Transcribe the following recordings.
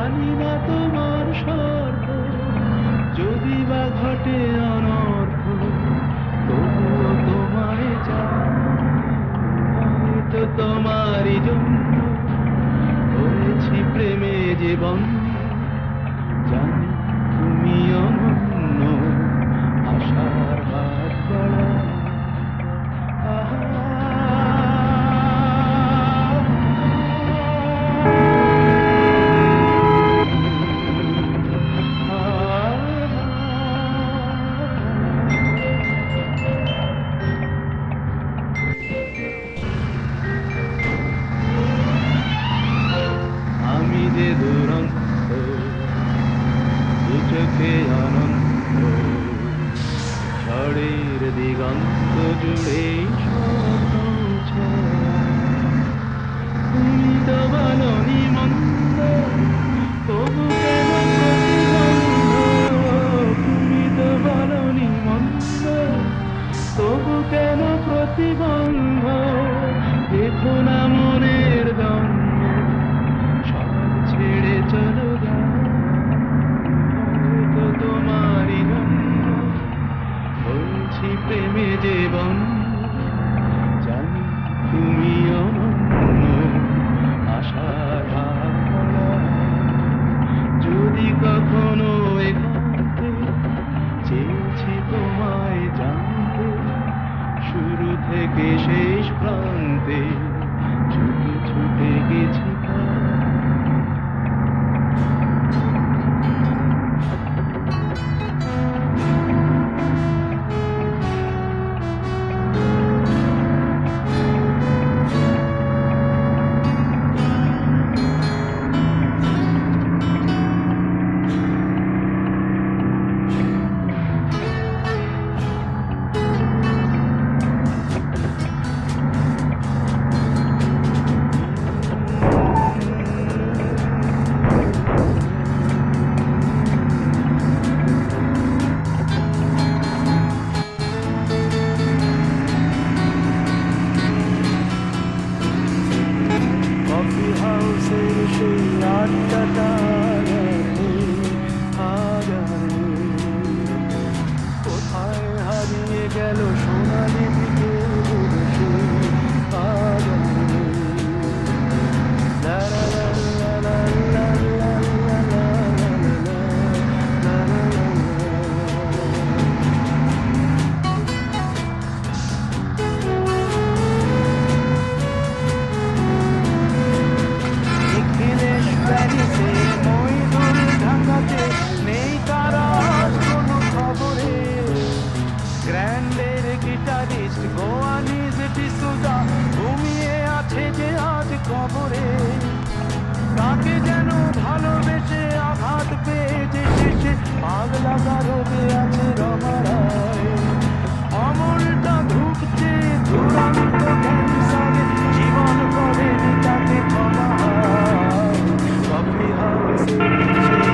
জানি না তোমার স্বার্থ, যদি বা ঘটে অনর্থ, তবুও তোমায় চাই। আমি তো তোমারই জন্য হয়েছি প্রেমে জীবন, জানি তুমি অনন্য, আশার হাত বাড়াও। আমি যে দুরন্ত, দু চোখে অনন্ত, ঝড়ের দিগন্ত জুড়ে স্বপ্ন ছড়া। তুমি তো বলনি মন্দ, তবু কেন প্রতিবন্ধ? তুমি তো বলনি মন্দ, তবু কেন প্রতিবন্ধ? দেখো না মনের দ্বন্দ্ব, সব ছেড়ে চলো যাও। তো তোমারই জন্য বলছি প্রেমে জীবন, জানি তুমি অনন্য, আশার হাত বাড়াও। যদি কখনো একান্তে চেয়েছি তোমায় জানতে, শুরু থেকে শেষ প্রান্তে ছুটে ছুটে গেছি প্রায়। কফি হাউসের সেই আড্ডাটা কোথায় হারিয়ে গেল সোনালি বিকেলের সেই আগানে। লা লা লা লা লা লা লা লা লা লা লা লা। নিখিলেশ প্যারিসে, মইদুল ঢাকাতে, নেই তারা আজ কোনো খবরে। গ্র্যান্ডের গিটারিস্ট গোয়ানিজ ডিসুজা ঘুমিয়ে আছে যে আজ কবরে। তাকে যেন ভালোবেসে আঘাত পেয়ে যে শেষে পাগলা গারদে আছে রমা রায়। অমরটা ঢুকছে দুরন্ত ক্যান্সারে, জীবন করেনি তাকে ক্ষমা। কফি হাউসে সেই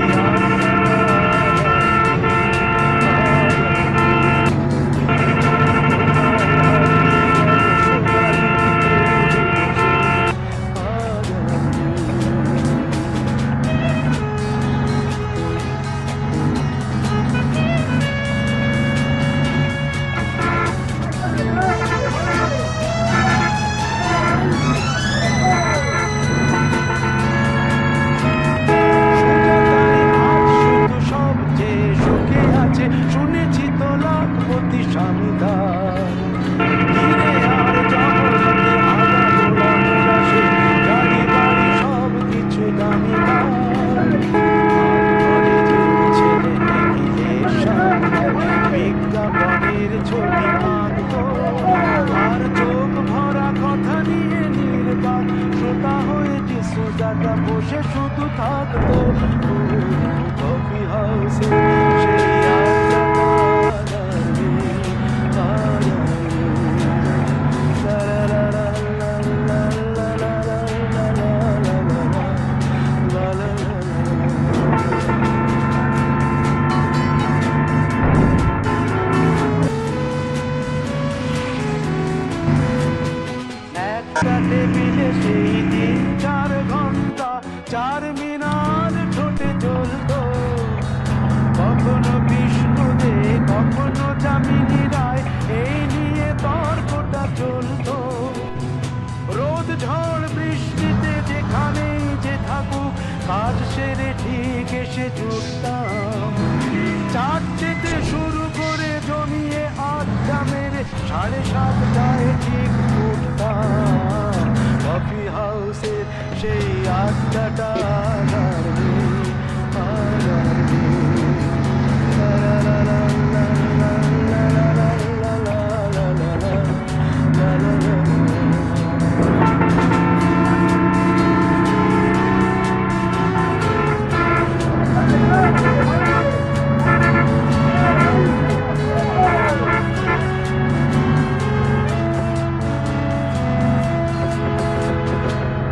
শুনেছি তো লাখপতি স্বামীদার, ঘিরে আর জগতে আগাগোড়া বিলাসে, গাড়ি বাড়ি সব কিছু দামিদার। ঘরে যে ছেলে নিখিলের সামনে বিজ্ঞাপনের ছবি আঁকত, আর চোখ ভরা কথা নিয়ে নির্বাক শ্রোতা হয়ে যে সোজাটা বসে শুধু থাকতো কফি হাউসে সেই একটা টেবিলে সেই 3-4 ঘন্টা 4 মিনার ঠিক এসে জুটতাম, চারটেতে শুরু করে জমিয়ে আড্ডা মেরে 7:30টায় ঠিক উঠতাম। কফি হাউসের সেই আড্ডাটা আর নেই, আর নেই। লা লা লা লা লা লা লা লা লা লা লা লা লা।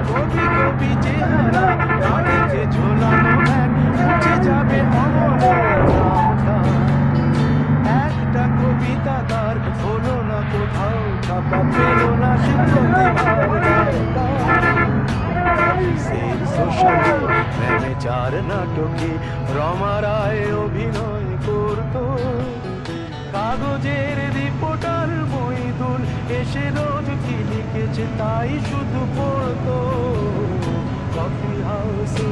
কবি কবি চেহারা, কানে যে ঝোলানো ব্যাগ, মুছে যাবে অমলের নামটা। একটা কবিতা তার হলো না কোথাও ছাপা, পেল না সে প্রতিভার অফিসের সোশ্যালে ম্যানেজার নাটকে রমা রায় অভিনয় করত, কাগজের রিপোর্টার মইদুল এসে রোজ কি লিখেছে তাই শুধু পড়তো। কফি হাউসে